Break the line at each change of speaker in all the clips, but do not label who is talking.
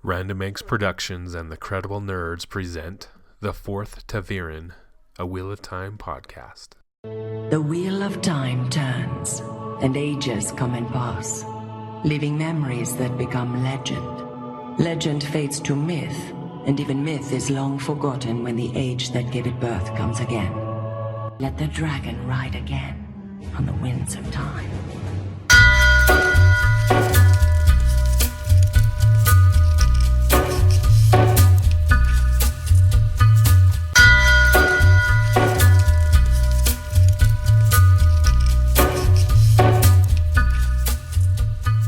Random Eggs Productions and the Credible Nerds present The Fourth Taviran, a Wheel of Time podcast.
The wheel of time turns, and ages come and pass, leaving memories that become legend. Legend fades to myth, and even myth is long forgotten when the age that gave it birth comes again. Let the dragon ride again on the winds of time.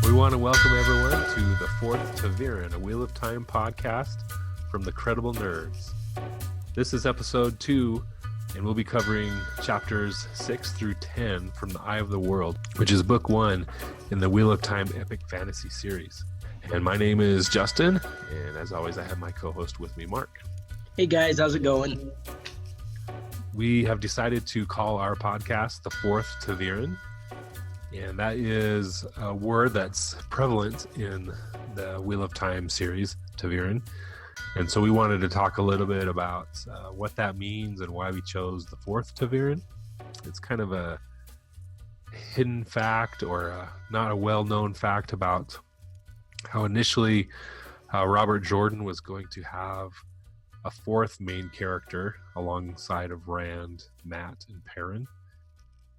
We want to welcome everyone to The Fourth Taviran, a Wheel of Time podcast from the Credible Nerds. This is episode 2, and we'll be covering chapters 6 through 10 from The Eye of the World, which is book 1 in the Wheel of Time epic fantasy series. And my name is Justin, and as always, I have my co-host with me, Mark.
Hey guys, how's it going?
We have decided to call our podcast The Fourth Taviran, and that is a word that's prevalent in the Wheel of Time series, Taviran. And so we wanted to talk a little bit about what that means and why we chose the fourth Taviran. It's kind of a hidden fact or not a well-known fact about how initially Robert Jordan was going to have a fourth main character alongside of Rand, Matt, and Perrin.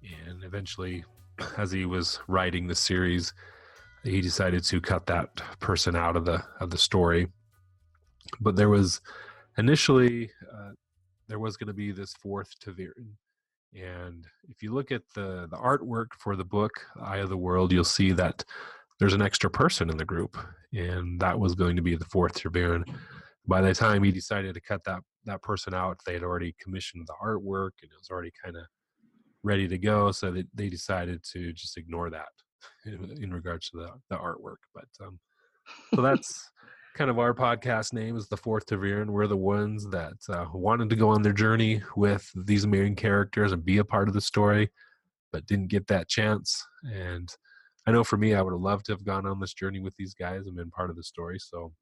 And eventually, as he was writing the series, he decided to cut that person out of the story. But there was initially there was going to be this fourth Taviran, and if you look at the artwork for the book Eye of the World, you'll see that there's an extra person in the group, and that was going to be the fourth Taviran. By the time he decided to cut that person out, they had already commissioned the artwork, and it was already kind of ready to go, so they decided to just ignore that in regards to the artwork. But so that's kind of our podcast name is The Fourth Taviran. We're the ones that wanted to go on their journey with these main characters and be a part of the story, but didn't get that chance. And I know for me, I would have loved to have gone on this journey with these guys and been part of the story. So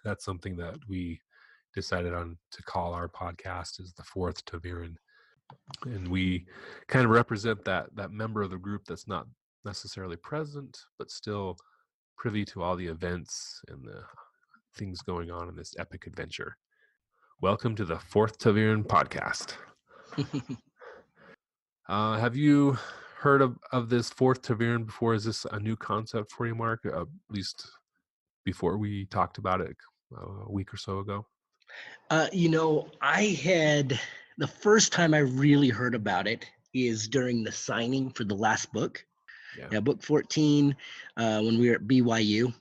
that's something that we decided on to call our podcast is The Fourth Taviran. And we kind of represent that member of the group that's not necessarily present, but still privy to all the events and the things going on in this epic adventure. Welcome to the Fourth Taviran podcast. Have you heard of this Fourth Taviran before? Is this a new concept for you, Mark? At least before we talked about it a week or so ago?
I had the first time I really heard about it is during the signing for the last book. Yeah, book 14, when we were at BYU.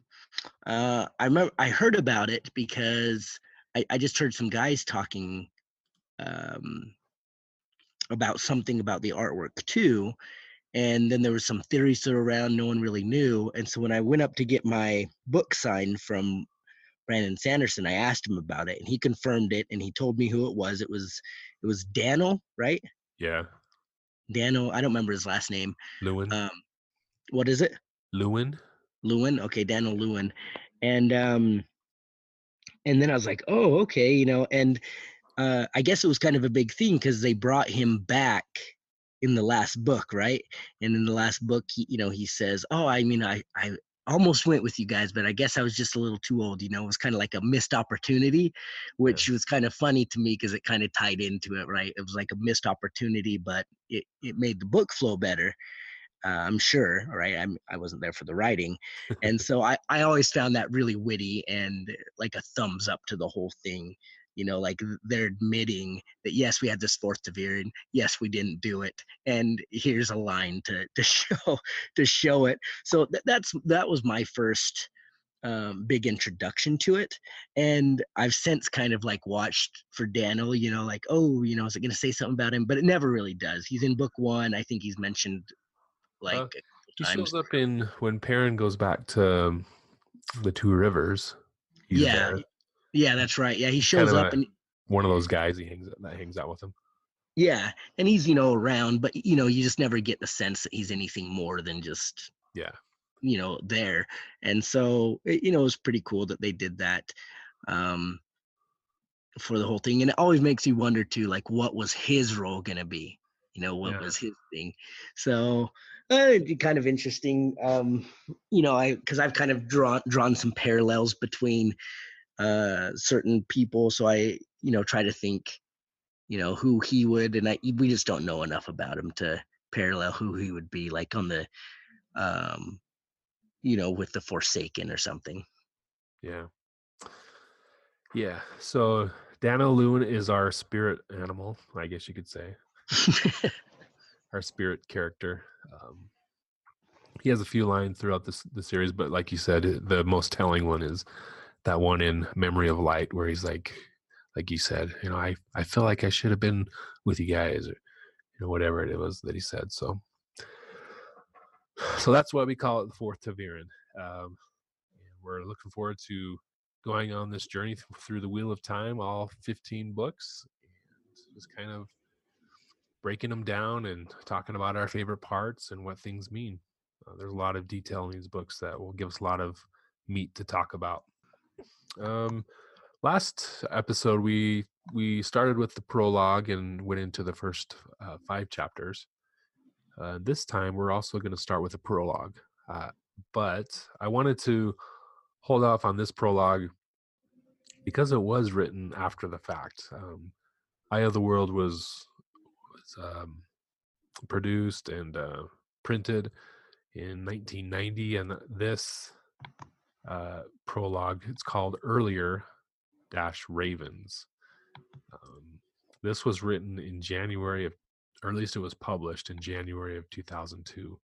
I remember I heard about it because I just heard some guys talking about something about the artwork too. And then there was some theories that were around no one really knew. And so when I went up to get my book signed from Brandon Sanderson, I asked him about it, and he confirmed it, and he told me who it was. It was Daniel, right?
Yeah.
Daniel, I don't remember his last name.
Lewin.
What is it?
Lewin.
Okay, Daniel Lewin. And then I was like, oh, okay, and I guess it was kind of a big thing because they brought him back in the last book, right? And in the last book, he says, oh, I almost went with you guys, but I guess I was just a little too old. It was kind of like a missed opportunity, which was kind of funny to me because it kind of tied into it, right? It was like a missed opportunity, but it made the book flow better. I'm sure, right? I wasn't there for the writing. And so I always found that really witty and like a thumbs up to the whole thing. Like they're admitting that, yes, we had this fourth Taviran. Yes, we didn't do it. And here's a line to show it. So that was my first big introduction to it. And I've since kind of like watched for Daniel, like, oh, is it going to say something about him? But it never really does. He's in book 1. I think he's mentioned like
he shows up in when Perrin goes back to the Two Rivers.
Yeah, that's right. Yeah, he shows
kind of
up and
one of those guys that hangs out with him.
Yeah, and he's around, but you just never get the sense that he's anything more than just there. And so it was pretty cool that they did that. Um, for the whole thing. And it always makes you wonder too, like what was his role gonna be? What
Yeah.
was his thing? So kind of interesting. I because I've kind of drawn some parallels between certain people. So I, try to think, who he would, and we just don't know enough about him to parallel who he would be like on the um, with the Forsaken or something.
Yeah. Yeah. So Dano Loon is our spirit animal, I guess you could say, our spirit character. He has a few lines throughout the series, but like you said, the most telling one is that one in Memory of Light, where he's like you said, I feel like I should have been with you guys, or whatever it was that he said. So that's why we call it the Fourth Taviran. And we're looking forward to going on this journey through the Wheel of Time, all 15 books, and just kind of breaking them down and talking about our favorite parts and what things mean. There's a lot of detail in these books that will give us a lot of meat to talk about. Last episode, we started with the prologue and went into the first 5 chapters. This time, we're also going to start with a prologue. But I wanted to hold off on this prologue because it was written after the fact. Eye of the World was produced and printed in 1990, and this prologue, it's called Earlier Ravens. This was written in January of, or at least it was published in January of 2002.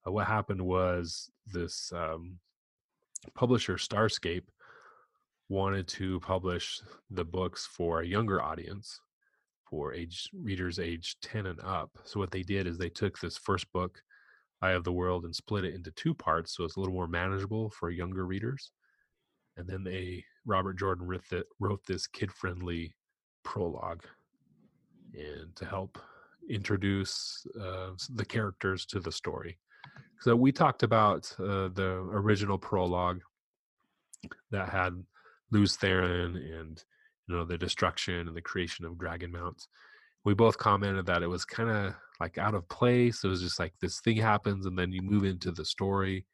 What happened was this publisher, Starscape, wanted to publish the books for a younger audience, for readers age 10 and up. So what they did is they took this first book, Eye of the World, and split it into 2 parts, so it's a little more manageable for younger readers. And then Robert Jordan wrote this kid-friendly prologue, and to help introduce the characters to the story. So we talked about the original prologue that had Luz Theron and the destruction and the creation of Dragon Mounts. We both commented that it was kind of like out of place. It was just like this thing happens and then you move into the story. It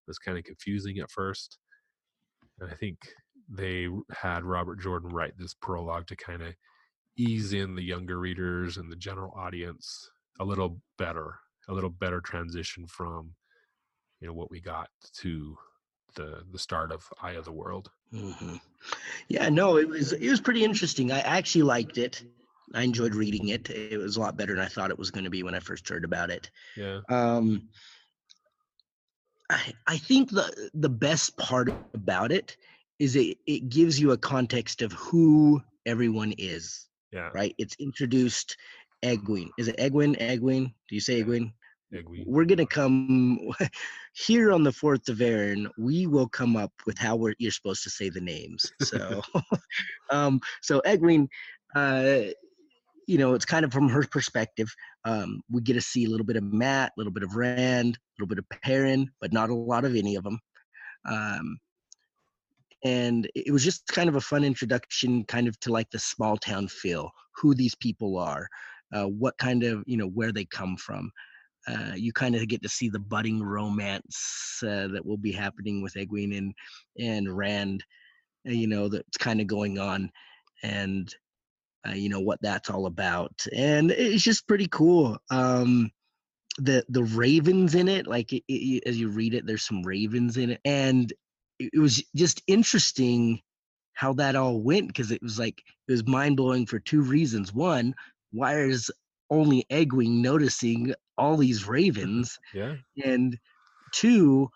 was kind of confusing at first. And I think they had Robert Jordan write this prologue to kind of ease in the younger readers and the general audience a little better transition from what we got to the start of Eye of the World.
Mm-hmm. Yeah, no, it was pretty interesting. I actually liked it. I enjoyed reading it. It was a lot better than I thought it was going to be when I first heard about it.
Yeah.
I think the best part about it is it gives you a context of who everyone is.
Yeah.
Right. It's introduced Egwene. Is it Egwene? Egwene? Do you say
Yeah.
Egwene?
Egwene.
We're gonna come here on the Fourth of Aaron. We will come up with how you're supposed to say the names. So, so Egwene, it's kind of from her perspective. We get to see a little bit of Matt, a little bit of Rand, a little bit of Perrin, but not a lot of any of them. And it was just kind of a fun introduction, kind of to like the small town feel, who these people are, what kind of, where they come from. You kind of get to see the budding romance that will be happening with Egwene and Rand, that's kind of going on, and what that's all about. And it's just pretty cool. The ravens in it, like as you read it, there's some ravens in it, and it was just interesting how that all went, because it was mind-blowing for 2 reasons. One, why is only Egwene noticing all these ravens?
Yeah.
And 2,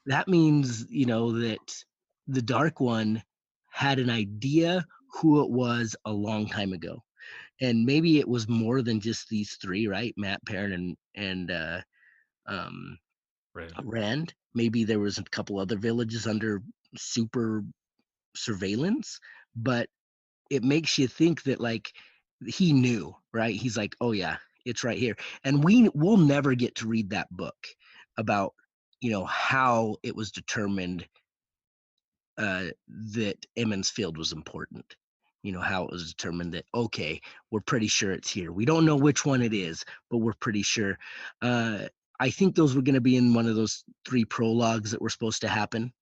that means that the Dark One had an idea who it was a long time ago, and maybe it was more than just these 3, right? Matt, Perrin, and um, Rand. Maybe there was a couple other villages under super surveillance, but it makes you think that like he knew, right? He's like, oh yeah, it's right here. And we'll never get to read that book about how it was determined that Emmons Field was important. How it was determined that, okay, we're pretty sure it's here. We don't know which one it is, but we're pretty sure. Uh, I think those were going to be in one of those 3 prologues that were supposed to happen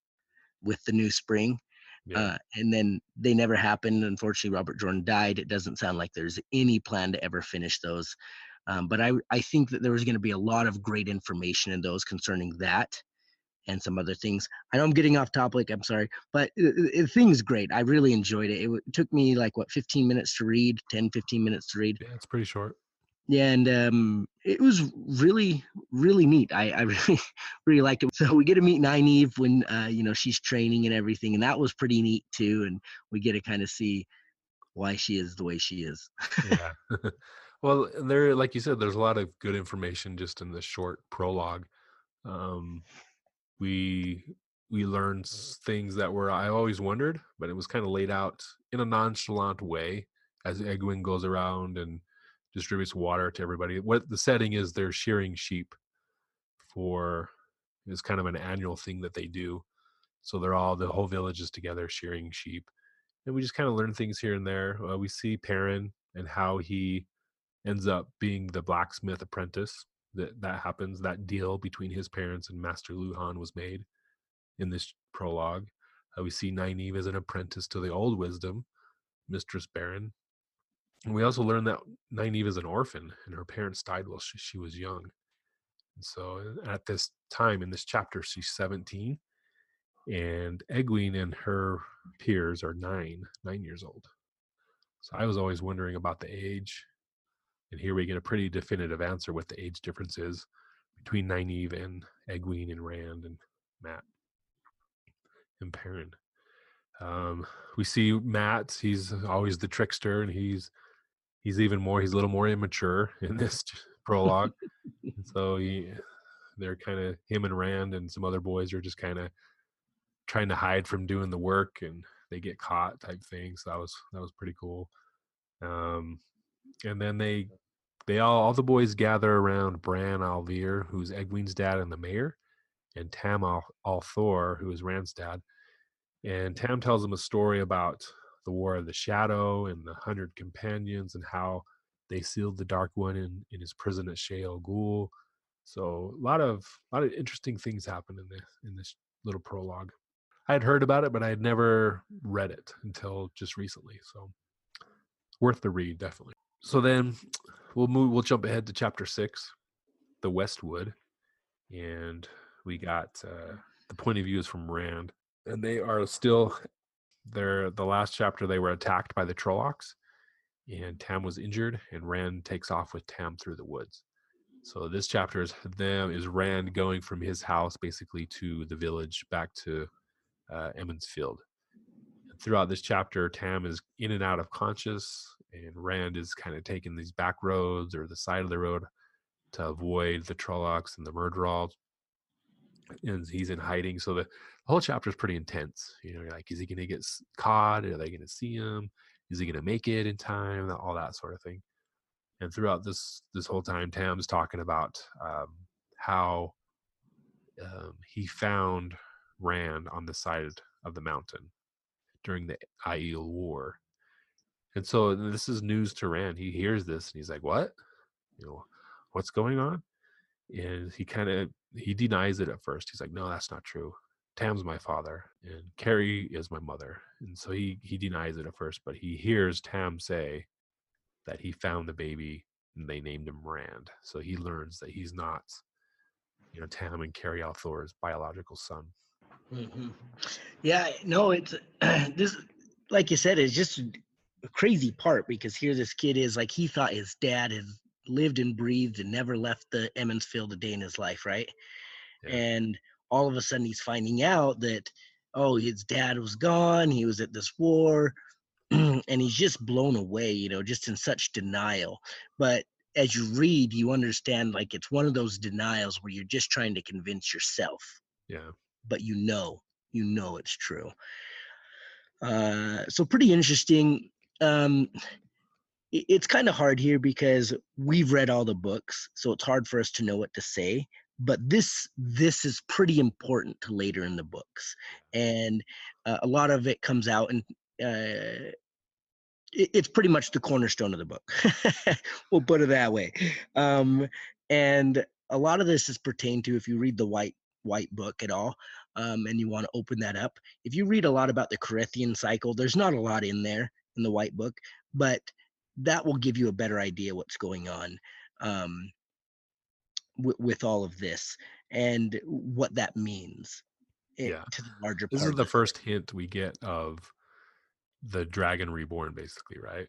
with the new spring.
Yeah.
And then they never happened. Unfortunately, Robert Jordan died. It doesn't sound like there's any plan to ever finish those. But I think that there was going to be a lot of great information in those concerning that and some other things. I know I'm getting off topic. I'm sorry, but the thing's great. I really enjoyed it. It took me like 15 minutes to read, 10, 15 minutes to read.
Yeah, it's pretty short.
Yeah, and it was really, really neat. I really, really liked it. So we get to meet Nynaeve when she's training and everything, and that was pretty neat too. And we get to kind of see why she is the way she is.
Yeah. Well, there, like you said, there's a lot of good information just in this short prologue. Um, we we learned things that were I always wondered, but it was kind of laid out in a nonchalant way as Egwin goes around and distributes water to everybody. What the setting is, they're shearing sheep for is kind of an annual thing that they do. So the whole village is together shearing sheep, and we just kind of learn things here and there. We see Perrin and how he ends up being the blacksmith apprentice. That happens. That deal between his parents and Master Luhan was made in this prologue. We see Nynaeve as an apprentice to the old wisdom, Mistress Baron. And we also learn that Nynaeve is an orphan and her parents died while she was young. And so at this time in this chapter, she's 17, and Egwene and her peers are 9 years old. So I was always wondering about the age. And here we get a pretty definitive answer what the age difference is between Nynaeve and Egwene and Rand and Matt and Perrin. We see Matt, he's always the trickster, and he's a little more immature in this prologue. And so they're kind of, him and Rand and some other boys are just kind of trying to hide from doing the work, and they get caught type thing. So that was pretty cool. And then they all the boys gather around Bran Alvear, who's Egwene's dad and the mayor, and Tam Althor, who is Rand's dad. And Tam tells them a story about the War of the Shadow and the 100 Companions and how they sealed the Dark One in his prison at Shale Ghul. So a lot of interesting things happen in this little prologue. I had heard about it, but I had never read it until just recently. So worth the read, definitely. So then we'll jump ahead to chapter 6, the Westwood, and we got the point of view is from Rand, and they are still there. The last chapter they were attacked by the Trollocs, and Tam was injured, and Rand takes off with Tam through the woods. So this chapter is Rand going from his house basically to the village back to Emmons Field. And throughout this chapter, Tam is in and out of conscious, and Rand is kind of taking these back roads or the side of the road to avoid the Trollocs and the Murderals. And he's in hiding. So the whole chapter is pretty intense. You're like, is he going to get caught? Are they going to see him? Is he going to make it in time? All that sort of thing. And throughout this whole time, Tam's talking about how he found Rand on the side of the mountain during the Aiel War. And so this is news to Rand. He hears this and he's like, what? What's going on? And he denies it at first. He's like, no, that's not true. Tam's my father and Carrie is my mother. And so he denies it at first, but he hears Tam say that he found the baby and they named him Rand. So he learns that he's not, Tam and Carrie Althor's biological son.
Mm-hmm. Yeah, no, it's this, like you said, it's just a crazy part because here this kid is like, he thought his dad has lived and breathed and never left the Emmons Field a day in his life, right? Yeah. And all of a sudden he's finding out that, oh, his dad was gone, he was at this war, and he's just blown away, just in such denial. But as you read, you understand, like, it's one of those denials where you're just trying to convince yourself.
Yeah.
But you know it's true. So pretty interesting. It's kind of hard here because we've read all the books, so it's hard for us to know what to say. but this is pretty important to later in the books, and a lot of it comes out, and it's pretty much the cornerstone of the book. We'll put it that way. And a lot of this is pertained to, if you read the white book at all, and you want to open that up. If you read a lot about the Corinthian cycle, there's not a lot in there in the white book, but that will give you a better idea what's going on, um, with all of this and what that means
Yeah.
to the larger
This is
part of
the
the story.
first hint we get of the dragon reborn, basically, right?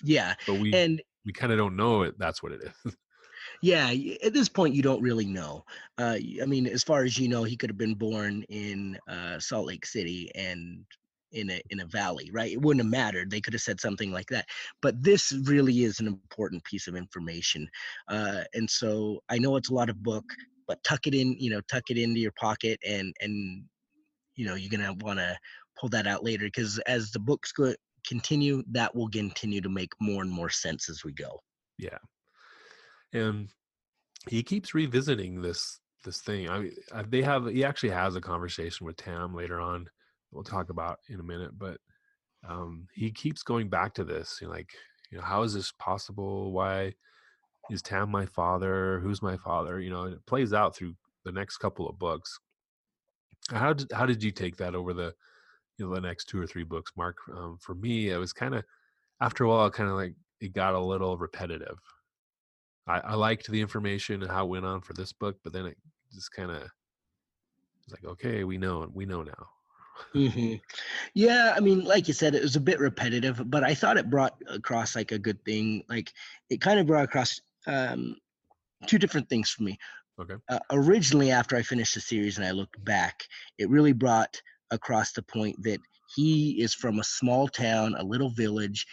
Yeah,
But
and
we kind of don't know it. That's what it is.
yeah, at this point, you don't really know. I mean, as far as you know, he could have been born in Salt Lake City and in a valley, right? It wouldn't have mattered. They could have said something like that. But this really is an important piece of information. And so I know it's a lot of book, but tuck it in, tuck it into your pocket, and you're gonna want to pull that out later, because as the books continue, that will continue to make more and more sense as we go.
Yeah. And he keeps revisiting this thing. I mean, he actually has a conversation with Tam later on. We'll talk about in a minute, but he keeps going back to this. How is this possible? Why is Tam my father? Who's my father? And it plays out through the next couple of books. How did you take that over the next two or three books, Mark? For me, it was kind of, after a while, kind of like it got a little repetitive. I liked the information and how it went on for this book, but then it just kind of was like, okay, we know now.
Hmm. Yeah, I mean, like you said, it was a bit repetitive, but I thought it brought across like a good thing. Like, it kind of brought across two different things for me.
Okay.
Originally, after I finished the series and I looked back, it really brought across the point that he is from a small town, a little village,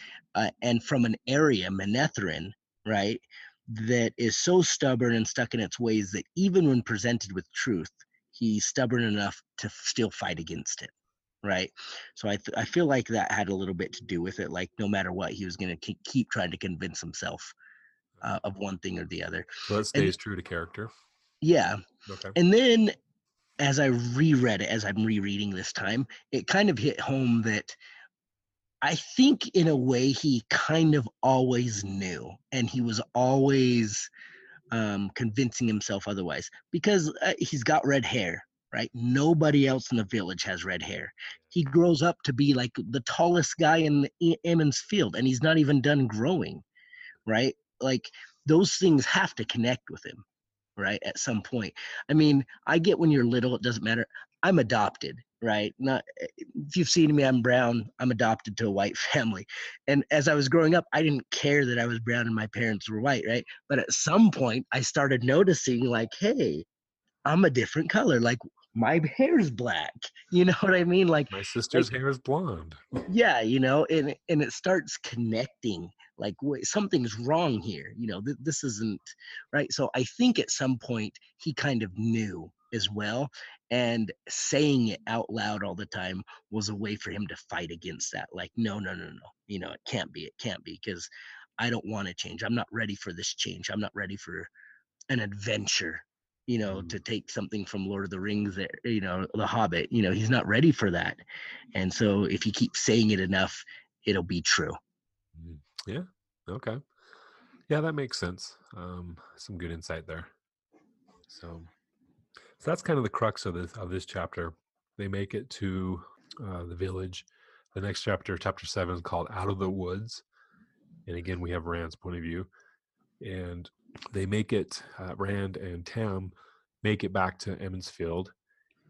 and from an area, Manetheren, right, that is so stubborn and stuck in its ways that even when presented with truth, he's stubborn enough to still fight against it. Right. So I feel like that had a little bit to do with it. Like, no matter what, he was going to keep trying to convince himself of one thing or the other.
So that
And
stays true to character.
yeah.
Okay.
And then as I reread it, as I'm rereading this time, it kind of hit home that I think in a way he kind of always knew, and he was always convincing himself otherwise, because he's got red hair, right? Nobody else in the village has red hair. He grows up to be like the tallest guy in Emmons Field, and he's not even done growing, right? Like, those things have to connect with him, right? At some point. I mean, I get when you're little, it doesn't matter. I'm adopted, right? Not if you've seen me, I'm brown. I'm adopted to a white family. And as I was growing up, I didn't care that I was brown and my parents were white, right? But at some point I started noticing, like, hey, I'm a different color. Like, my hair's black. You know what I mean?
My
Like
sister's hair is blonde.
yeah, and it starts connecting, like, wait, something's wrong here, this isn't right. So I think at some point he kind of knew as well, and saying it out loud all the time was a way for him to fight against that. Like, no, no, no, no, it can't be, because I don't want to change. I'm not ready for this change. I'm not ready for an adventure,
Mm,
to take something from Lord of the Rings, there, The Hobbit. He's not ready for that. And so if you keep saying it enough, it'll be true.
mm. Yeah. Okay. Yeah, that makes sense. Some good insight there. So that's kind of the crux of this chapter. They make it to the village. The next chapter, chapter 7, is called Out of the Woods. And again, we have Rand's point of view. And they make it, Rand and Tam make it back to Emmons Field.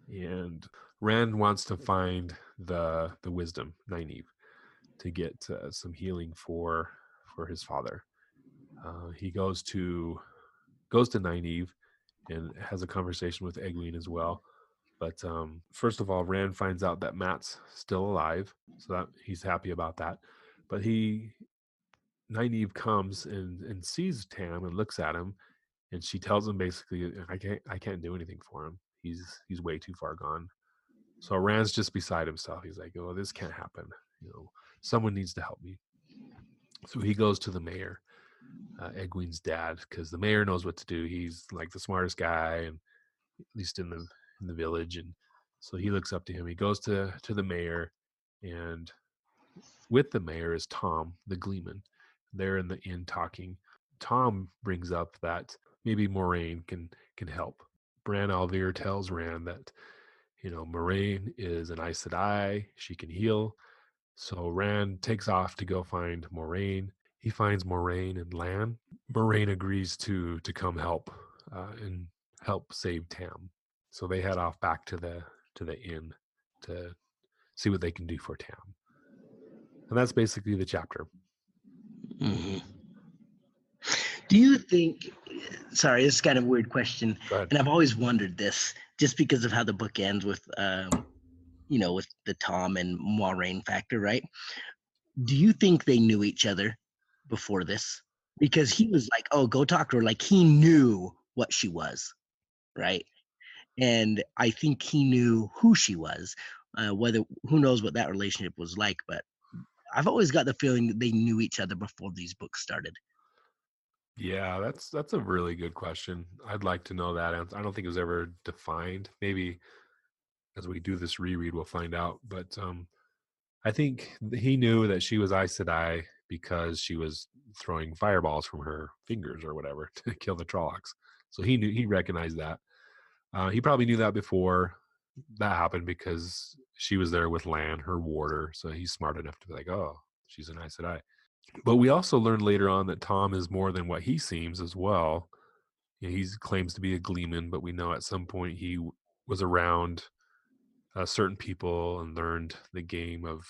And Rand wants to find the wisdom, Nynaeve, to get some healing for his father. He goes to Nynaeve and has a conversation with Egwene as well. But first of all, Rand finds out that Matt's still alive, so that he's happy about that. But Nynaeve comes and sees Tam and looks at him, and she tells him basically, I can't do anything for him. He's way too far gone. So Rand's just beside himself. He's like, oh, this can't happen. Someone needs to help me. So he goes to the mayor, Egwene's dad, because the mayor knows what to do. He's like the smartest guy, and at least in the village, and so he looks up to him. He goes to the mayor, and with the mayor is Tom, the gleeman. They're in the inn talking. Tom brings up that maybe Moraine can help. Bran Alvear tells Rand that Moraine is an Aes Sedai. She can heal. So Rand takes off to go find Moraine. He finds Moraine and Lan. Moraine agrees to come help and help save Tam. So they head off back to the inn to see what they can do for Tam. And that's basically the chapter.
Mm-hmm. Do you think, sorry, this is kind of a weird question, and I've always wondered this just because of how the book ends with, with the Tom and Moraine factor, right? Do you think they knew each other before this? Because he was like, oh, go talk to her. Like he knew what she was, right? And I think he knew who she was, who knows what that relationship was like, but I've always got the feeling that they knew each other before these books started.
Yeah, that's a really good question. I'd like to know that answer. I don't think it was ever defined. Maybe as we do this reread, we'll find out. But I think he knew that she was Aes Sedai because she was throwing fireballs from her fingers or whatever to kill the Trollocs. So he recognized that. He probably knew that before that happened because she was there with Lan, her warder. So he's smart enough to be like, oh, she's an Aes Sedai. But we also learned later on that Tom is more than what he seems as well. He claims to be a gleeman, but we know at some point he was around certain people and learned the game of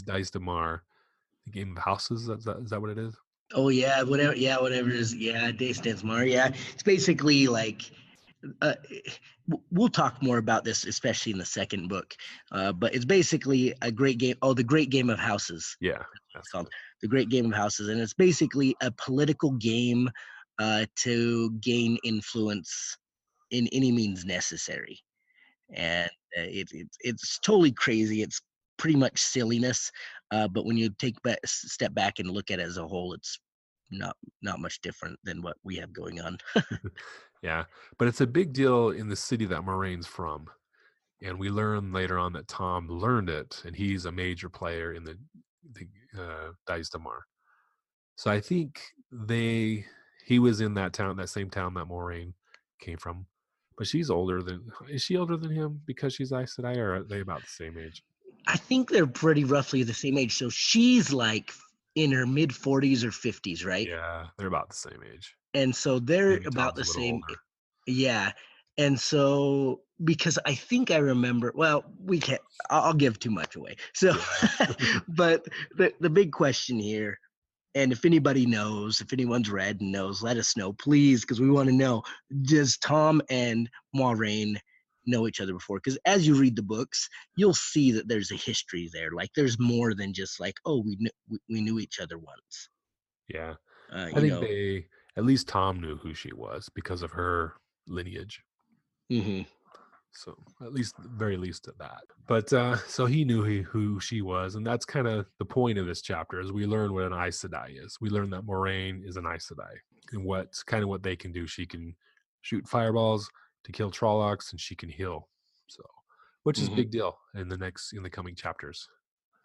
Dice Damar, the game of houses. Is that what it is?
Oh yeah, whatever. Yeah, whatever it is. Yeah, Dace Dansmar. Yeah, it's basically like we'll talk more about this, especially in the second book. But it's basically a great game. Oh, the Great Game of Houses.
Yeah,
that's called the Great Game of Houses, and it's basically a political game to gain influence in any means necessary. And it's totally crazy. It's pretty much silliness, but when you step back and look at it as a whole, it's not much different than what we have going on.
Yeah, but it's a big deal in the city that Moraine's from, and we learn later on that Tom learned it, and he's a major player in the Dice Damar. So I think he was in that same town that Moraine came from. But is she older than him because she's Aes Sedai, or are they about the same age?
I think they're pretty roughly the same age. So she's like in her mid 40s or 50s, right?
Yeah, they're about the same age.
And so they're about the same. Older. Yeah. And so, because I think I remember, well, I'll give too much away. So, yeah. But the big question here, and if anybody knows, if anyone's read and knows, let us know, please, because we want to know, does Tom and Moraine know each other before? Because as you read the books, you'll see that there's a history there. Like there's more than just like, oh, we knew each other once.
Yeah. I think at least Tom knew who she was because of her lineage.
Mm-hmm.
So at least, very least of that. But so he knew who she was, and that's kind of the point of this chapter. Is we learn what an Aes Sedai is. We learn that Moraine is an Aes Sedai, and what they can do. She can shoot fireballs to kill Trollocs, and she can heal. So, which is a big deal in the coming chapters.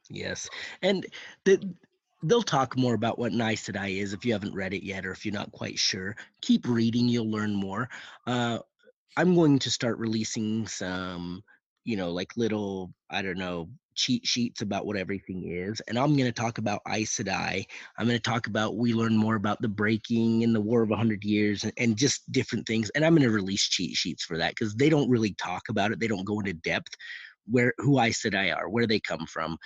Yes, and they'll talk more about what an Aes Sedai is if you haven't read it yet, or if you're not quite sure. Keep reading; you'll learn more. I'm going to start releasing some, like little, I don't know, cheat sheets about what everything is. And I'm going to talk about Aes Sedai. I'm going to talk about, we learn more about the breaking in the War of 100 Years and just different things. And I'm going to release cheat sheets for that because they don't really talk about it. They don't go into depth who Aes Sedai are, where they come from,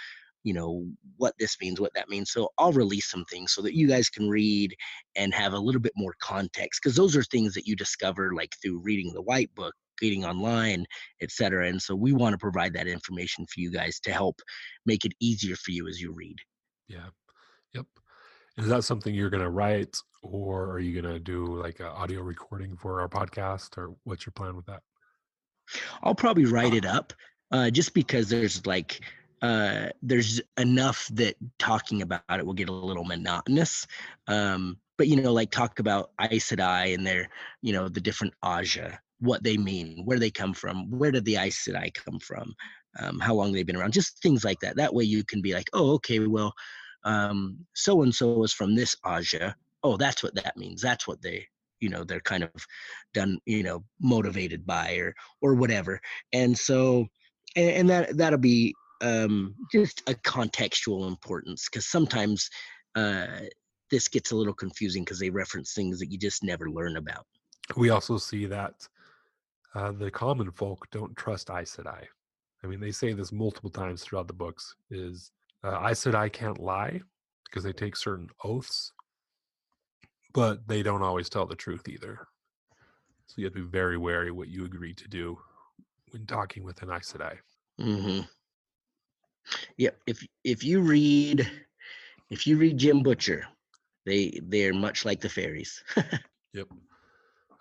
what this means, what that means. So I'll release some things so that you guys can read and have a little bit more context, because those are things that you discover like through reading the white book, reading online, etc. And so we want to provide that information for you guys to help make it easier for you as you read.
Yeah. Yep. Is that something you're going to write, or are you going to do like an audio recording for our podcast, or what's your plan with that?
I'll probably write it up just because there's like there's enough that talking about it will get a little monotonous. But like talk about Aes Sedai and their, the different Aja, what they mean, where they come from, where did the Aes Sedai come from, how long they've been around, just things like that. That way you can be like, oh, okay, well, so and so is from this Aja. Oh, that's what that means. That's what they're kind of done, motivated by or whatever. And so, and that'll be just a contextual importance, because sometimes uh, this gets a little confusing because they reference things that you just never learn about.
We also see that the common folk don't trust Aes Sedai. I mean, they say this multiple times throughout the books, is Aes Sedai can't lie because they take certain oaths, but they don't always tell the truth either. So you have to be very wary what you agree to do when talking with an Aes Sedai.
Mm-hmm. Yep. If you read Jim Butcher, they're much like the fairies.
Yep.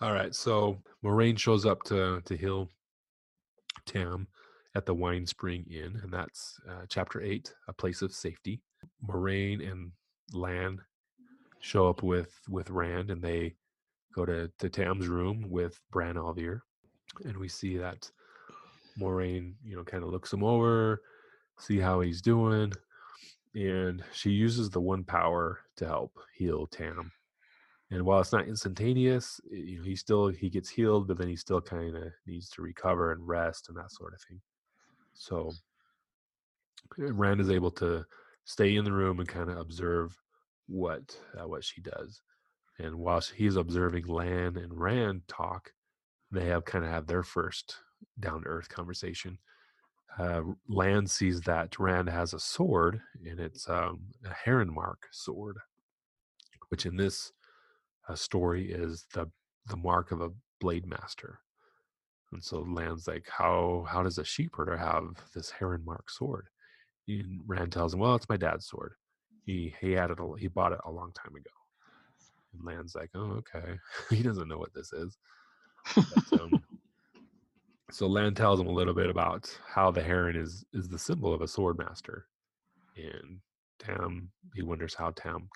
All right. So Moraine shows up to heal Tam at the Wine Spring Inn, and that's chapter 8, A Place of Safety. Moraine and Lan show up with Rand, and they go to Tam's room with Bran Alvier, and we see that Moraine, kind of looks him over, see how he's doing, and she uses the one power to help heal Tam. And while it's not instantaneous, he gets healed, but then he still kind of needs to recover and rest and that sort of thing. So Rand is able to stay in the room and kind of observe what she does. And while he's observing Lan and Rand talk, they have their first down to earth conversation. Lan sees that Rand has a sword, and it's a heron mark sword, which in this story is the mark of a blade master. And so Lan's like, how does a sheepherder have this heron mark sword? And Rand tells him, well, it's my dad's sword. He bought it a long time ago. And Lan's like, oh, okay. He doesn't know what this is. But, so Lan tells him a little bit about how the heron is the symbol of a sword master. And Tam, he wonders how Tam,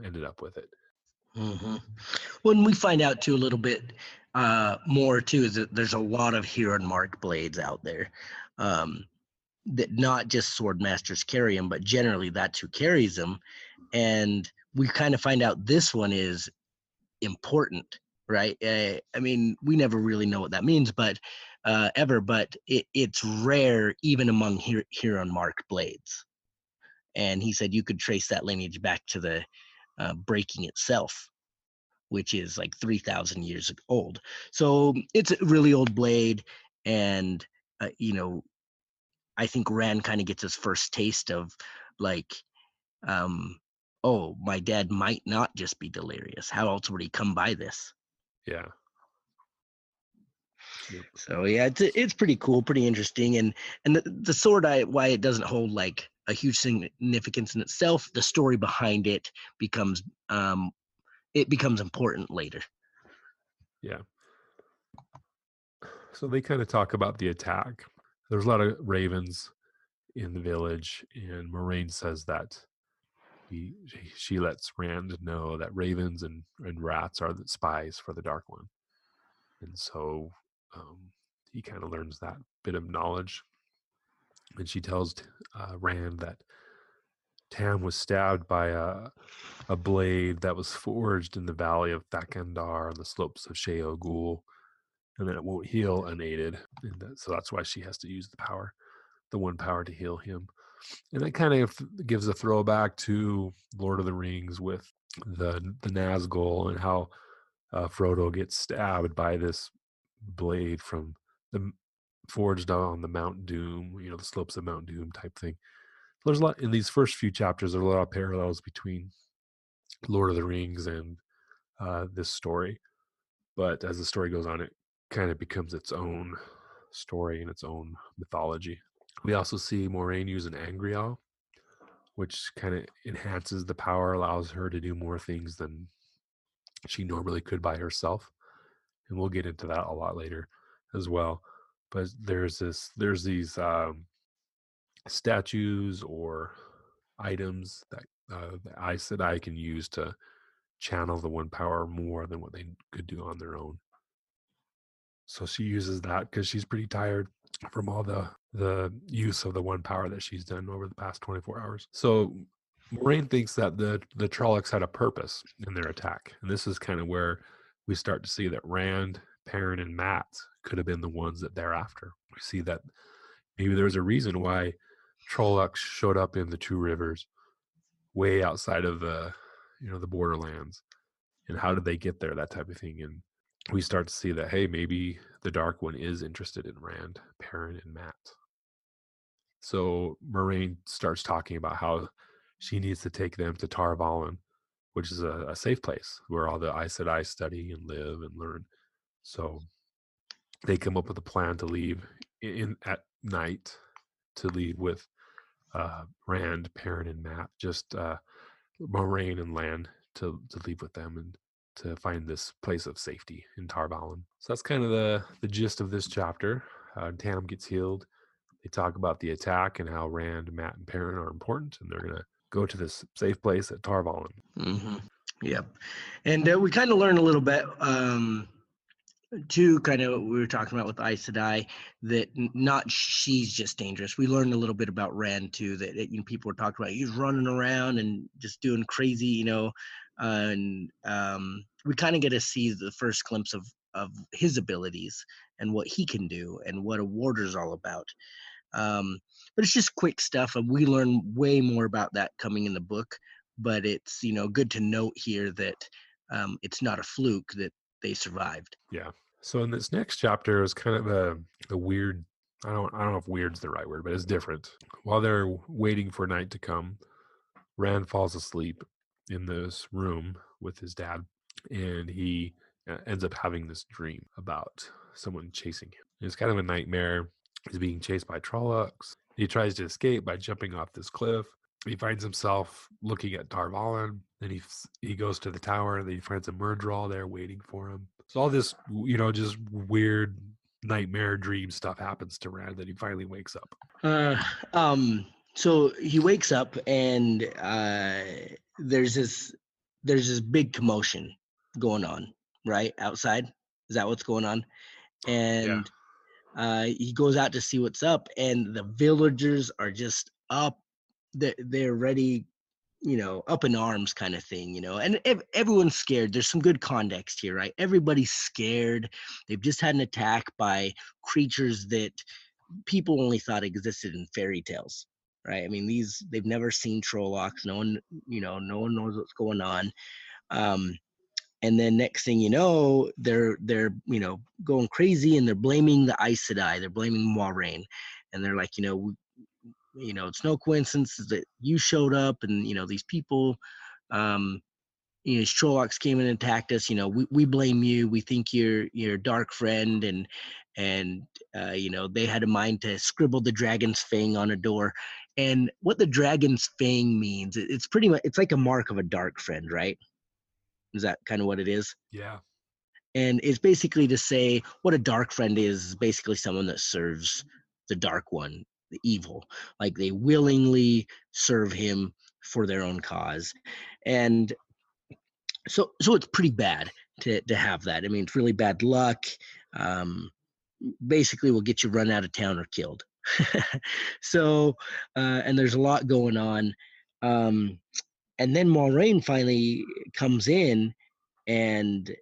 ended up with it.
Mm-hmm. When we find out too a little bit more too, is that there's a lot of Huron mark blades out there, that not just sword masters carry them, but generally that's who carries them. And we kind of find out this one is important, right? I mean, we never really know what that means, but but it's rare even among Huron mark blades. And he said you could trace that lineage back to the breaking itself, which is like 3,000 years old. So it's a really old blade. And, I think Rand kind of gets his first taste of like, oh, my dad might not just be delirious. How else would he come by this?
Yeah. Yep.
So yeah, it's pretty cool, pretty interesting. And the sword, why it doesn't hold like a huge significance in itself, the story behind it becomes important later.
Yeah. So they kind of talk about the attack. There's a lot of ravens in the village, and Moraine says that she lets Rand know that ravens and rats are the spies for the Dark One. And so he kind of learns that bit of knowledge. And she tells Rand that Tam was stabbed by a blade that was forged in the valley of Thakandar on the slopes of Sheo Ghul, and that it won't heal unaided. And so that's why she has to use the one power to heal him. And that kind of gives a throwback to Lord of the Rings with the Nazgul and how Frodo gets stabbed by this blade from the forged on the Mount Doom, the slopes of Mount Doom type thing. There's a lot in these first few chapters. There's a lot of parallels between Lord of the Rings and this story. But as the story goes on, it kind of becomes its own story and its own mythology. We also see Moraine use an Angreal, which kind of enhances the power, allows her to do more things than she normally could by herself. And we'll get into that a lot later as well. But there's these statues or items that the Aes Sedai can use to channel the one power more than what they could do on their own. So she uses that because she's pretty tired from all the use of the one power that she's done over the past 24 hours. So Moraine thinks that the Trollocs had a purpose in their attack. And this is kind of where we start to see that Rand, Perrin, and Matt could have been the ones that they're after. We see that maybe there was a reason why Trollocs showed up in the Two Rivers way outside of the borderlands. And how did they get there, that type of thing. And we start to see that, hey, maybe the Dark One is interested in Rand, Perrin, and Matt. So Moraine starts talking about how she needs to take them to Tar Valon, which is a safe place where all the Aes Sedai study and live and learn. So they come up with a plan to leave at night, to leave with Rand, Perrin, and Matt, just Moraine and Lan to leave with them and to find this place of safety in Tar Valon. So that's kind of the gist of this chapter. Tam gets healed. They talk about the attack and how Rand, Matt, and Perrin are important, and they're going to go to this safe place at Tar Valon.
Mm-hmm. Yep. And we kind of learn a little bit, too, kind of we were talking about with Aes Sedai, that not she's just dangerous. We learned a little bit about Rand, too, that people were talking about he's running around and just doing crazy, and we kind of get to see the first glimpse of his abilities and what he can do and what a warder's all about. But it's just quick stuff, and we learn way more about that coming in the book. But it's good to note here that it's not a fluke that they survived.
Yeah. So in this next chapter is kind of a weird. I don't know if weird's the right word, but it's different. While they're waiting for night to come, Rand falls asleep in this room with his dad, and he ends up having this dream about someone chasing him. It's kind of a nightmare. He's being chased by Trollocs. He tries to escape by jumping off this cliff. He finds himself looking at Tar Valon. Then he goes to the tower, and then he finds a Murdral there waiting for him. So all this, just weird nightmare dream stuff happens to Rand. Then he finally wakes up.
So he wakes up, and there's this big commotion going on right outside. Is that what's going on? And he goes out to see what's up, and the villagers are just up. They're ready, up in arms kind of thing, and everyone's scared. There's some good context here, right? Everybody's scared. They've just had an attack by creatures that people only thought existed in fairy tales, right? I mean, they've never seen Trollocs. No one knows what's going on. And then next thing you know, they're going crazy, and they're blaming the Aes Sedai. They're blaming Moiraine, and they're like, it's no coincidence that you showed up, and these people, Trollocs came and attacked us. We blame you. We think you're a dark friend, and they had a mind to scribble the dragon's fang on a door. And what the dragon's fang means, it's pretty much, it's like a mark of a dark friend, right? Is that kind of what it is?
Yeah.
And it's basically to say what a dark friend is basically someone that serves the Dark One, the evil. Like they willingly serve him for their own cause. And so it's pretty bad to have that. I mean, it's really bad luck. Basically will get you run out of town or killed. So, and there's a lot going on. And then Moiraine finally comes in and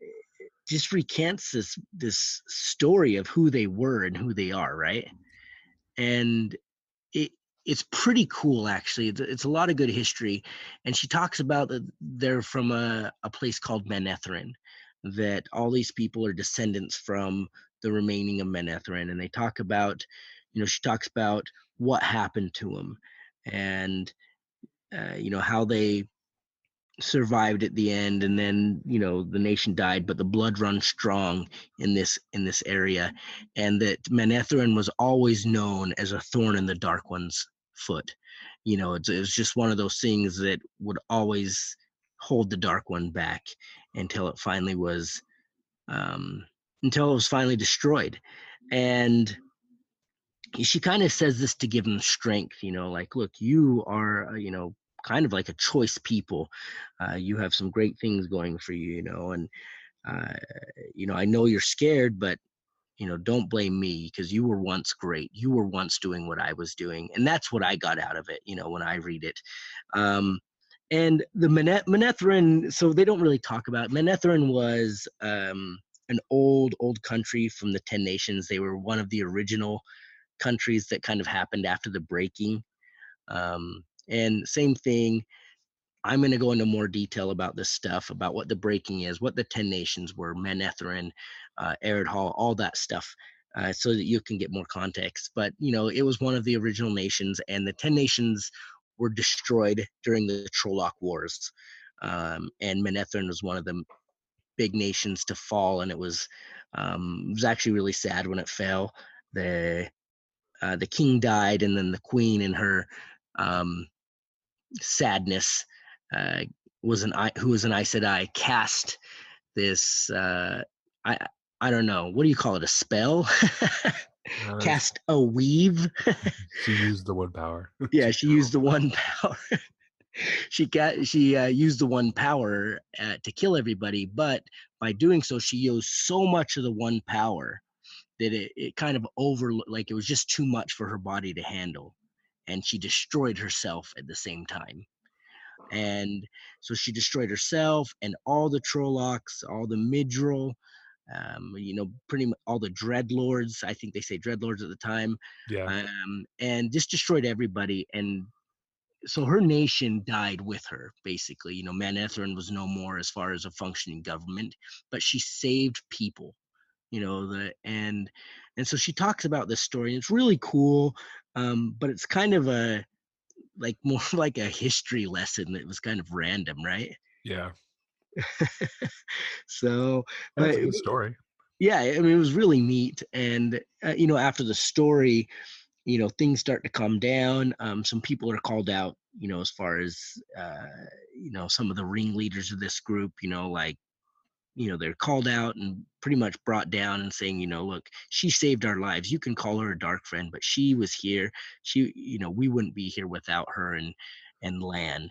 just recants this story of who they were and who they are, right? And it's pretty cool, actually. It's a lot of good history. And she talks about that they're from a place called Manetheren, that all these people are descendants from the remaining of Manetheren. And they talk about, she talks about what happened to them, and how they survived at the end, and then the nation died, but the blood runs strong in this area, and that Manetheren was always known as a thorn in the Dark One's foot. It's just one of those things that would always hold the Dark One back until it finally was destroyed. And she kind of says this to give him strength, like, look, you are, kind of like a choice people. You have some great things going for you, and, uh, I know you're scared, but, don't blame me because you were once great. You were once doing what I was doing. And that's what I got out of it, when I read it. Um, and the Manetheren, so they don't really talk about it. Manetheren was an old country from the 10 Nations. They were one of the original countries that kind of happened after the breaking. And same thing, I'm going to go into more detail about this stuff, about what the breaking is, what the 10 Nations were, Manetheren, Ered Hall, all that stuff, so that you can get more context. But, it was one of the original nations, and the 10 Nations were destroyed during the Trolloc Wars. And Manetheren was one of the big nations to fall, and it was actually really sad when it fell. The king died, and then the queen, in her sadness, uh, who was an Aes Sedai, cast this, I I don't know, what do you call it, a spell?
Uh,
Cast a weave.
she used the one power.
Yeah,
She
she
got
used
all
the
power.
one power. She used the one power to kill everybody, but by doing so, she used so much of the one power that it kind of like it was just too much for her body to handle, and she destroyed herself at the same time. And so she destroyed herself and all the Trollocs, all the Midril, pretty much all the Dreadlords. I think they say Dreadlords at the time,
Yeah.
and just destroyed everybody. And so her nation died with her, basically. Manetheren was no more as far as a functioning government, but she saved people. And so she talks about this story, and it's really cool. But it's kind of a like more like a history lesson that was kind of random, right?
Yeah.
So,
Yeah,
but
it's a good story.
yeah, I mean, it was really neat. And after the story, things start to calm down. Some people are called out, as far as some of the ringleaders of this group, like, they're called out and pretty much brought down and saying, look, she saved our lives. You can call her a dark friend, but she was here. We wouldn't be here without her and Lan.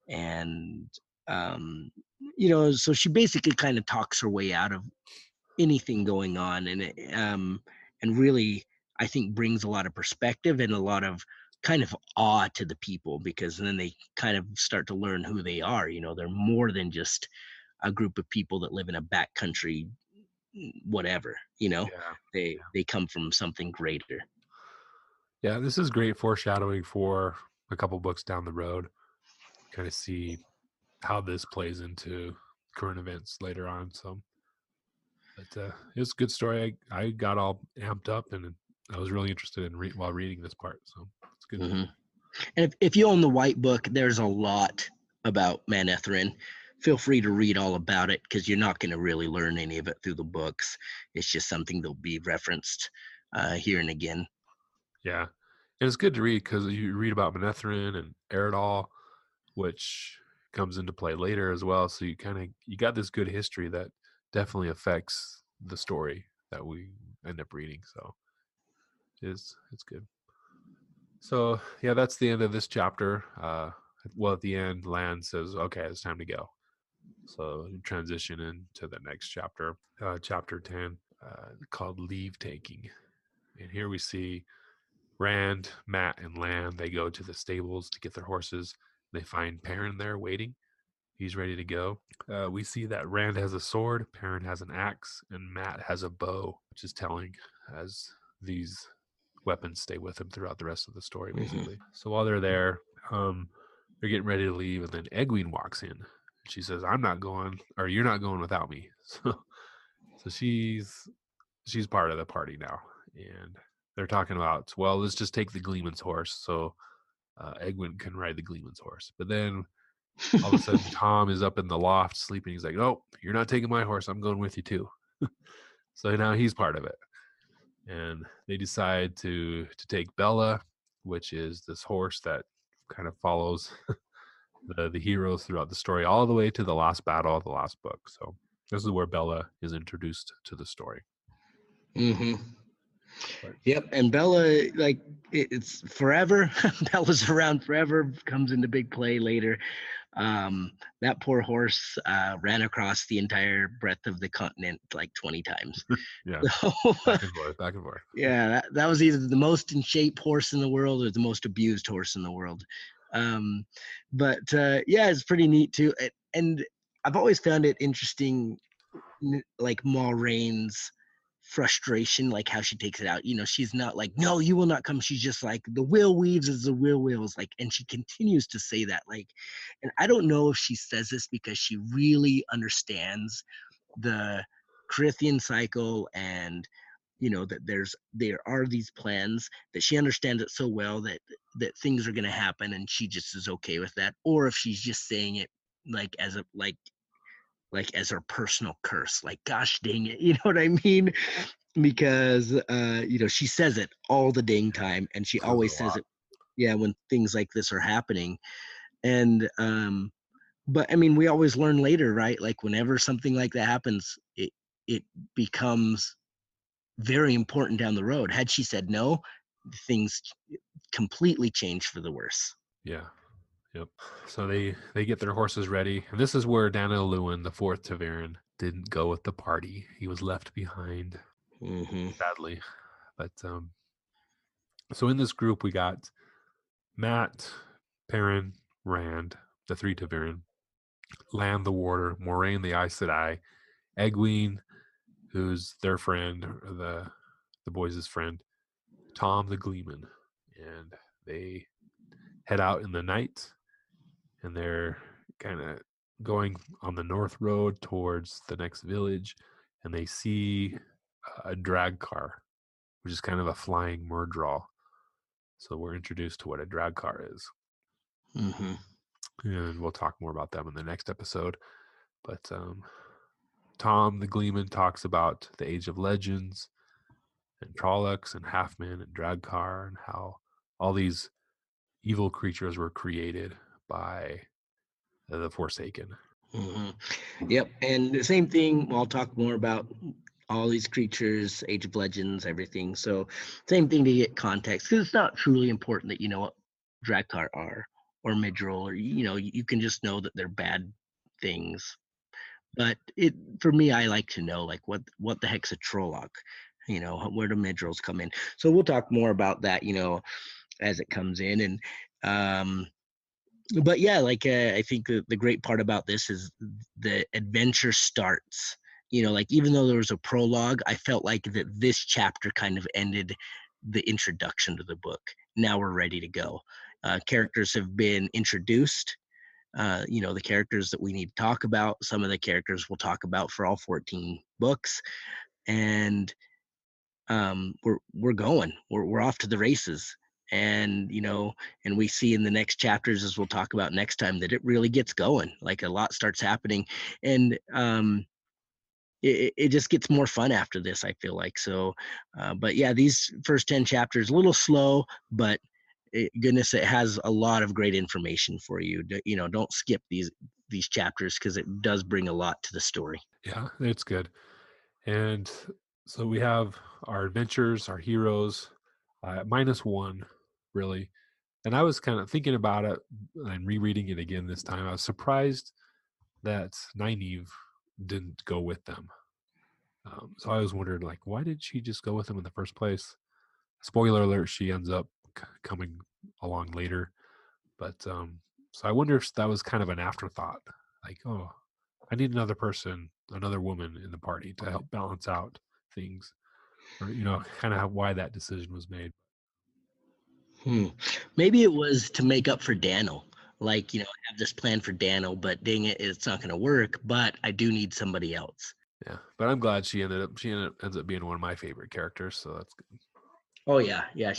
And so she basically kind of talks her way out of anything going on, and really, I think, brings a lot of perspective and a lot of kind of awe to the people, because then they kind of start to learn who they are. They're more than just a group of people that live in a backcountry whatever.
Yeah.
They come from something greater.
Yeah, this is great foreshadowing for a couple books down the road. Kind of see how this plays into current events later on. So, but it was a good story. I got all amped up, and I was really interested in while reading this part. So it's good.
Hmm. And if you own the White Book, there's a lot about Manetheren. Feel free to read all about it, because you're not going to really learn any of it through the books. It's just something that'll be referenced here and again.
Yeah, and it's good to read because you read about Manetheren and Eridol, which comes into play later as well. So you got this good history that definitely affects the story that we end up reading. So it's good. So yeah, that's the end of this chapter. Well, at the end, Lan says, "Okay, it's time to go." So transition into the next chapter, chapter 10, called "Leave Taking," and here we see Rand, Matt, and Lan. They go to the stables to get their horses. They find Perrin there waiting. He's ready to go. We see that Rand has a sword, Perrin has an axe, and Matt has a bow, which is telling, as these weapons stay with him throughout the rest of the story,
Hmm.
basically. So while they're there, they're getting ready to leave, and then Egwene walks in. She says, "I'm not going, or you're not going without me." So she's part of the party now, and they're talking about, well, let's just take the Gleeman's horse, so Egwene can ride the Gleeman's horse. But then all of a sudden, Tom is up in the loft sleeping. He's like, "No, you're not taking my horse. I'm going with you too." So now he's part of it, and they decide to take Bella, which is this horse that kind of follows the heroes throughout the story, all the way to the last battle of the last book. So this is where Bella is introduced to the story.
Hmm.
But
Yep, and Bella, like it's forever. Bella's around forever. Comes into big play later. That poor horse ran across the entire breadth of the continent like 20 times.
yeah,
So
back and forth, back and forth.
yeah, that was either the most in shape horse in the world or the most abused horse in the world. But yeah, it's pretty neat too. And I've always found it interesting, like Maureen's frustration, like how she takes it out. She's not like, no, you will not come. She's just like, the will weaves as the will wills. Like, and she continues to say that. Like, and I don't know if she says this because she really understands the Corinthian cycle and that there are these plans, that she understands it so well that things are going to happen and she just is okay with that, or if she's just saying it like as a like as her personal curse, like gosh dang it, you know what I mean? Because she says it all the dang time, and she
Says it a
always says
lot.
it, yeah, when things like this are happening. And but I mean, we always learn later, right? Like whenever something like that happens, it becomes very important down the road. Had she said no, things completely changed for the worse.
Yeah. Yep. So they get their horses ready, and this is where Daniel Lewin, the fourth Taveran, didn't go with the party. He was left behind,
Mm-hmm.
sadly. But so in this group we got Matt, Perrin, Rand, the three Taveran, Land the Warder, Moraine the Aes Sedai, Egwene, who's their friend, or the boys' friend, Tom the Gleeman, and they head out in the night, and they're kind of going on the north road towards the next village, and they see a drag car, which is kind of a flying Murdral. So we're introduced to what a drag car is,
Mm-hmm.
and we'll talk more about them in the next episode. But Tom the Gleeman talks about the Age of Legends and Trollocs and Halfman and Dragcar, and how all these evil creatures were created by the Forsaken.
Mm-hmm. Yep, and the same thing. I'll talk more about all these creatures, Age of Legends, everything. So, same thing to get context, because it's not truly important that you know what Drakkar are or Midril, or you can just know that they're bad things. But for me, I like to know like what the heck's a Trolloc, where do Midrils come in. So we'll talk more about that, as it comes in, and but yeah, like I think the great part about this is the adventure starts. Like even though there was a prologue, I felt like that this chapter kind of ended the introduction to the book. Now we're ready to go. Characters have been introduced. The characters that we need to talk about. Some of the characters we'll talk about for all 14 books, and we're going. We're off to the races. And and we see in the next chapters, as we'll talk about next time, that it really gets going. Like a lot starts happening, and it just gets more fun after this, I feel like. So but yeah, these first 10 chapters a little slow, but goodness, it has a lot of great information for you. Don't skip these chapters, because it does bring a lot to the story.
Yeah, it's good. And so we have our adventures, our heroes, -1, really. And I was kind of thinking about it and rereading it again this time. I was surprised that Nynaeve didn't go with them. So I was wondering, like, why did she just go with them in the first place? Spoiler alert, she ends up coming along later. But so I wonder if that was kind of an afterthought. Like, oh, I need another person, another woman in the party to help balance out things, or kind of why that decision was made.
Hmm. Maybe it was to make up for Daniel. Like, I have this plan for Daniel, but dang it, it's not going to work. But I do need somebody else.
Yeah, but I'm glad ends up being one of my favorite characters, so that's good.
Oh yeah, yeah.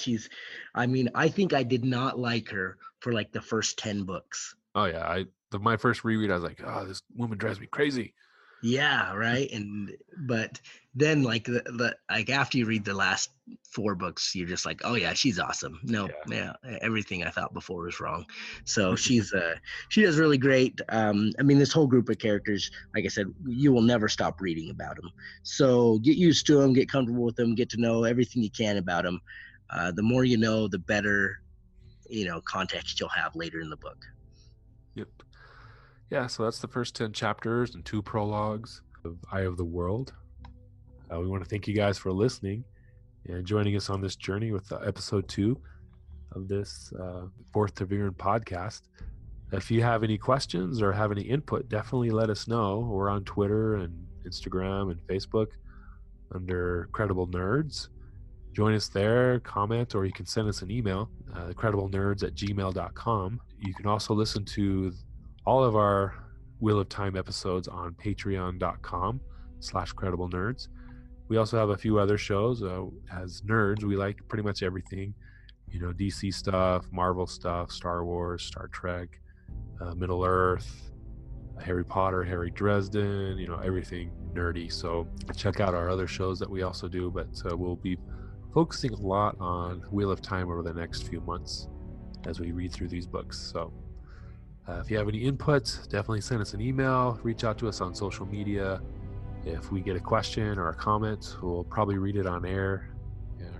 I mean, I think I did not like her for like the first 10 books.
Oh yeah, my first reread, I was like, oh, this woman drives me crazy.
Yeah, right. But then like like after you read the last 4 books, you're just like, oh yeah, she's awesome. No,
Yeah.
yeah, everything I thought before was wrong. So she does really great. I mean, this whole group of characters, like I said, you will never stop reading about them. So get used to them, get comfortable with them, get to know everything you can about them. The more you know, the better context you'll have later in the book.
Yep. Yeah, so that's the first 10 chapters and 2 prologues of Eye of the World. We want to thank you guys for listening and joining us on this journey with episode 2 of this Fourth to Viren podcast. If you have any questions or have any input, definitely let us know. We're on Twitter and Instagram and Facebook under Credible Nerds. Join us there, comment, or you can send us an email, crediblenerds@gmail.com. You can also listen to all of our Wheel of Time episodes on patreon.com/crediblenerds. We also have a few other shows. As nerds, we like pretty much everything, DC stuff, Marvel stuff, Star Wars, Star Trek, Middle Earth, Harry Potter, Harry Dresden, everything nerdy. So check out our other shows that we also do, but we'll be focusing a lot on Wheel of Time over the next few months as we read through these books. So if you have any input, definitely send us an email, reach out to us on social media. If we get a question or a comment, we'll probably read it on air,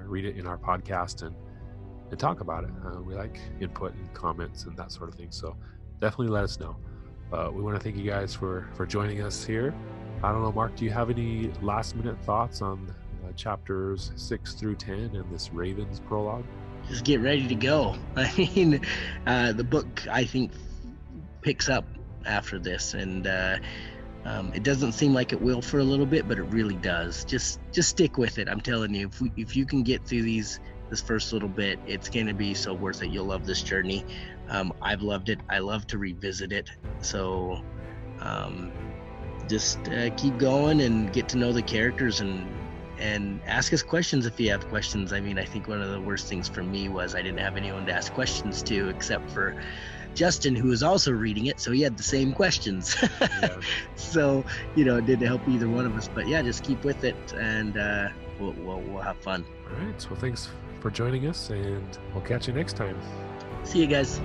read it in our podcast and talk about it. We like input and comments and that sort of thing. So definitely let us know. We want to thank you guys for joining us here. I don't know, Mark, do you have any last minute thoughts on chapters 6 through 10 in this Ravens prologue?
Just get ready to go. I mean, the book, I think, picks up after this, and it doesn't seem like it will for a little bit, but it really does. Just stick with it. I'm telling you, if you can get through this first little bit, it's going to be so worth it. You'll love this journey. I've loved it. I love to revisit it. So just keep going and get to know the characters and ask us questions if you have questions. I mean, I think one of the worst things for me was I didn't have anyone to ask questions to except for Justin, who was also reading it, so he had the same questions. Yeah. So it didn't help either one of us, but yeah, just keep with it, and we'll have fun.
All right, so thanks for joining us, and we'll catch you next time.
See you guys.